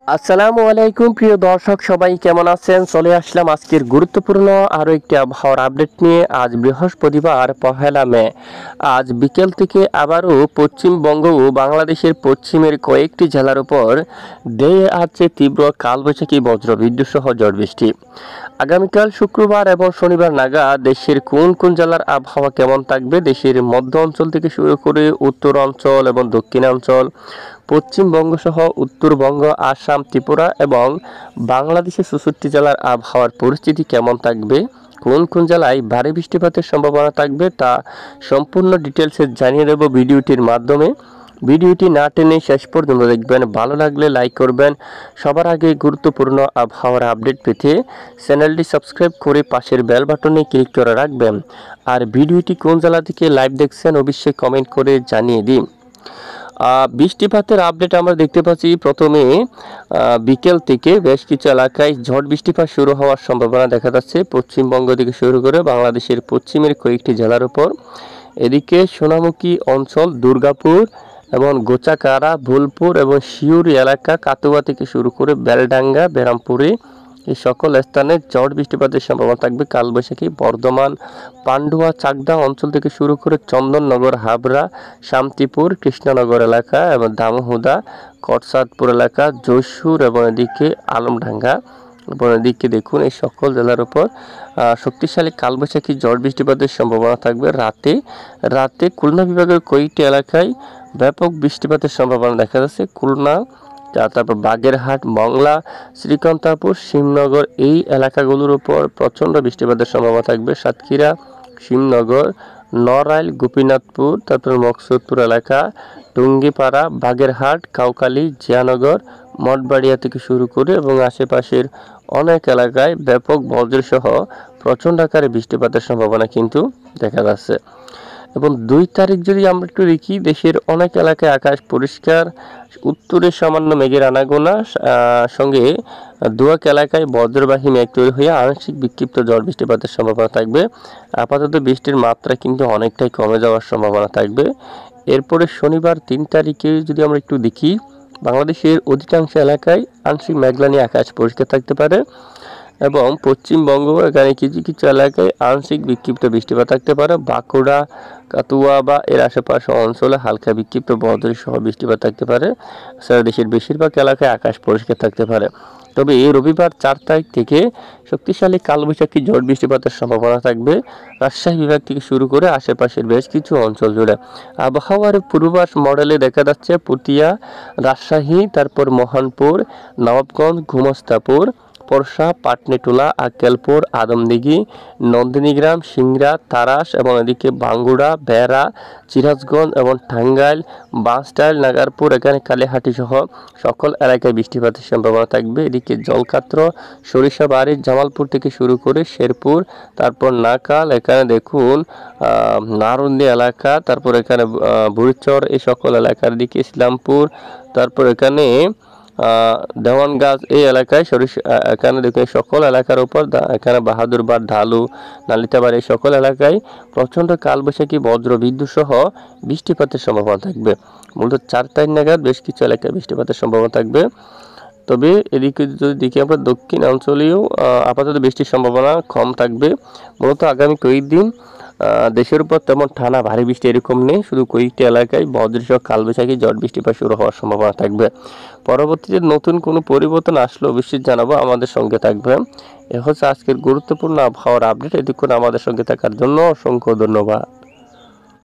আসসালামু আলাইকুম প্রিয় দর্শক, সবাই কেমন আছেন? চলে আসলাম আজকের গুরুত্বপূর্ণ আরও একটি আবহাওয়ার আপডেট নিয়ে। আজ বৃহস্পতিবার 1 মে। আজ বিকেল থেকে আবারও পশ্চিমবঙ্গ ও বাংলাদেশের পশ্চিমের কয়েকটি জেলার উপর ধেয়ে আসছে তীব্র কালবৈশাখী বজ্রবিদ্যুৎ সহ ঝড় বৃষ্টি। আগামীকাল শুক্রবার এবং শনিবার নাগাদ দেশের কোন কোন জেলার আবহাওয়া কেমন থাকবে? দেশের মধ্য অঞ্চল থেকে শুরু করে উত্তর অঞ্চল এবং দক্ষিণাঞ্চল, পশ্চিমবঙ্গ সহ উত্তরবঙ্গ, আসাম, ত্রিপুরা এবং বাংলাদেশের 64 জেলার আবহাওয়ার পরিস্থিতি কেমন থাকবে, কোন কোন জেলায় ভারী বৃষ্টিপাতের সম্ভাবনা থাকবে তা সম্পূর্ণ ডিটেলসে জানিয়ে দেব ভিডিওটির মাধ্যমে। ভিডিওটি না টেনে শেষ পর্যন্ত দেখবেন। ভালো লাগলে লাইক করবেন। সবার আগে গুরুত্বপূর্ণ আবহাওয়ার আপডেট পেতে চ্যানেলটি সাবস্ক্রাইব করে পাশের বেল বাটনে ক্লিক করে রাখবেন। আর ভিডিওটি কোন জেলা থেকে লাইভ দেখছেন অবশ্যই কমেন্ট করে জানিয়ে দিন। বৃষ্টিপাতের আপডেট আমরা দেখতে পাচ্ছি প্রথমে বিকেল থেকে বেশ কিছু এলাকায় ঝড় বৃষ্টিপাত শুরু হওয়ার সম্ভাবনা দেখা যাচ্ছে পশ্চিমবঙ্গ থেকে শুরু করে বাংলাদেশের পশ্চিমের কয়েকটি জেলার উপর। এদিকে সোনামুখী অঞ্চল, দুর্গাপুর এবং গোচাকাড়া, ভুলপুর এবং শিউরি এলাকা, কাতুয়া থেকে শুরু করে বেলডাঙ্গা, বেরামপুরে এই সকল স্থানে ঝড় বৃষ্টিপাতের সম্ভাবনা থাকবে কালবৈশাখী। বর্ধমান, পান্ডুয়া, চাকদা অঞ্চল থেকে শুরু করে চন্দননগর, হাবড়া, শান্তিপুর, কৃষ্ণনগর এলাকা এবং দামোহদা, করসাদপুর এলাকা, যশোর এবং এদিকে আলমডাঙ্গা এবং এদিকে দেখুন এই সকল জেলার উপর শক্তিশালী কালবৈশাখী ঝড় বৃষ্টিপাতের সম্ভাবনা থাকবে। রাতে খুলনা বিভাগের কয়েকটি এলাকায় ব্যাপক বৃষ্টিপাতের সম্ভাবনা দেখা যাচ্ছে। খুলনা, তারপর বাগেরহাট, মংলা, শ্রীকান্তাপুর, শিবনগর এই এলাকাগুলোর উপর প্রচণ্ড বৃষ্টিপাতের সম্ভাবনা থাকবে। সাতক্ষীরা, শিবনগর, নড়াইল, গোপীনাথপুর, তারপর মকসুদপুর এলাকা, টুঙ্গিপাড়া, বাগেরহাট, কাউখালী, জিয়ানগর, মঠবাড়িয়া থেকে শুরু করে এবং আশেপাশের অনেক এলাকায় ব্যাপক বজ্রসহ প্রচণ্ড আকারে বৃষ্টিপাতের সম্ভাবনা কিন্তু দেখা যাচ্ছে। এবং 2 তারিখ যদি আমরা একটু দেখি, দেশের অনেক এলাকায় আকাশ পরিষ্কার, উত্তরে সামান্য মেঘের আনাগোনা, সঙ্গে দুয়াক এলাকায় বজ্রবাহী মেঘ তৈরি হয়ে আংশিক বিক্ষিপ্ত ঝড় বৃষ্টিপাতের সম্ভাবনা থাকবে। আপাতত বৃষ্টির মাত্রা কিন্তু অনেকটাই কমে যাওয়ার সম্ভাবনা থাকবে। এরপরে শনিবার 3 তারিখে যদি আমরা একটু দেখি, বাংলাদেশের অধিকাংশ এলাকায় আংশিক মেঘলা নিয়ে আকাশ পরিষ্কার থাকতে পারে এবং পশ্চিমবঙ্গ এখানে কিছু কিছু এলাকায় আংশিক বিক্ষিপ্ত বৃষ্টিপাত থাকতে পারে। বাঁকুড়া, কাতুয়া বা এর আশেপাশে অঞ্চলে হালকা বিক্ষিপ্ত বজ্রসহ বৃষ্টিপাত থাকতে পারে। সারা দেশের বেশিরভাগ এলাকায় আকাশ পরিষ্কার থাকতে পারে। তবে এই রবিবার 4 তারিখ থেকে শক্তিশালী কালবৈশাখী ঝড় বৃষ্টিপাতের সম্ভাবনা থাকবে রাজশাহী বিভাগ থেকে শুরু করে আশেপাশের বেশ কিছু অঞ্চল জুড়ে। আবহাওয়ার পূর্বাভাস মডেলে দেখা যাচ্ছে পুতিয়া, রাজশাহী, তারপর মহানপুর, নবাবগঞ্জ, ঘুমস্তাপুর, পরশা, পাটনেটোলা, আক্কেলপুর, আদমদিঘি, নন্দিনীগ্রাম, সিংড়া, তারাস এবং এদিকে বাঙ্গুড়া, বেড়া, সিরাজগঞ্জ এবং টাঙ্গাইল, বাঁশটাইল, নাগারপুর, এখানে কালীহাটি সহ সকল এলাকায় বৃষ্টিপাতের সম্ভাবনা থাকবে। এদিকে জলকাত্র, সরিষাবাড়ি, জামালপুর থেকে শুরু করে শেরপুর, তারপর নাকাল, এখানে দেখুন নারুন্দি এলাকা, তারপর এখানে বুড়িচর এই সকল এলাকার দিকে ইসলামপুর, তারপর এখানে দেওয়ানগাছ এই এলাকায় এখানে দেখুন সকল এলাকার উপর এখানে বাহাদুরবাদ, ঢালু, নালিতাবাড়ি এই সকল এলাকায় প্রচণ্ড কালবৈশাখী বজ্র বিদ্যুৎ সহ বৃষ্টিপাতের সম্ভাবনা থাকবে। মূলত 4 তারিখ নাগাদ বেশ কিছু এলাকায় বৃষ্টিপাতের সম্ভাবনা থাকবে। তবে এদিকে যদি দেখি আমরা দক্ষিণ অঞ্চলেও আপাতত বৃষ্টির সম্ভাবনা কম থাকবে। মূলত আগামী কয়েকদিন দেশের উপর তেমন টানা ভারী বৃষ্টি এরকম নেই, শুধু কয়েকটি এলাকায় বজ্রসহ কালবৈশাখী ঝড় বৃষ্টিপাত শুরু হওয়ার সম্ভাবনা থাকবে। পরবর্তীতে নতুন কোনো পরিবর্তন আসলে অবশ্যই জানাবো, আমাদের সঙ্গে থাকবে। এ হচ্ছে আজকের গুরুত্বপূর্ণ আবহাওয়ার আপডেট। এতক্ষণ আমাদের সঙ্গে থাকার জন্য অসংখ্য ধন্যবাদ।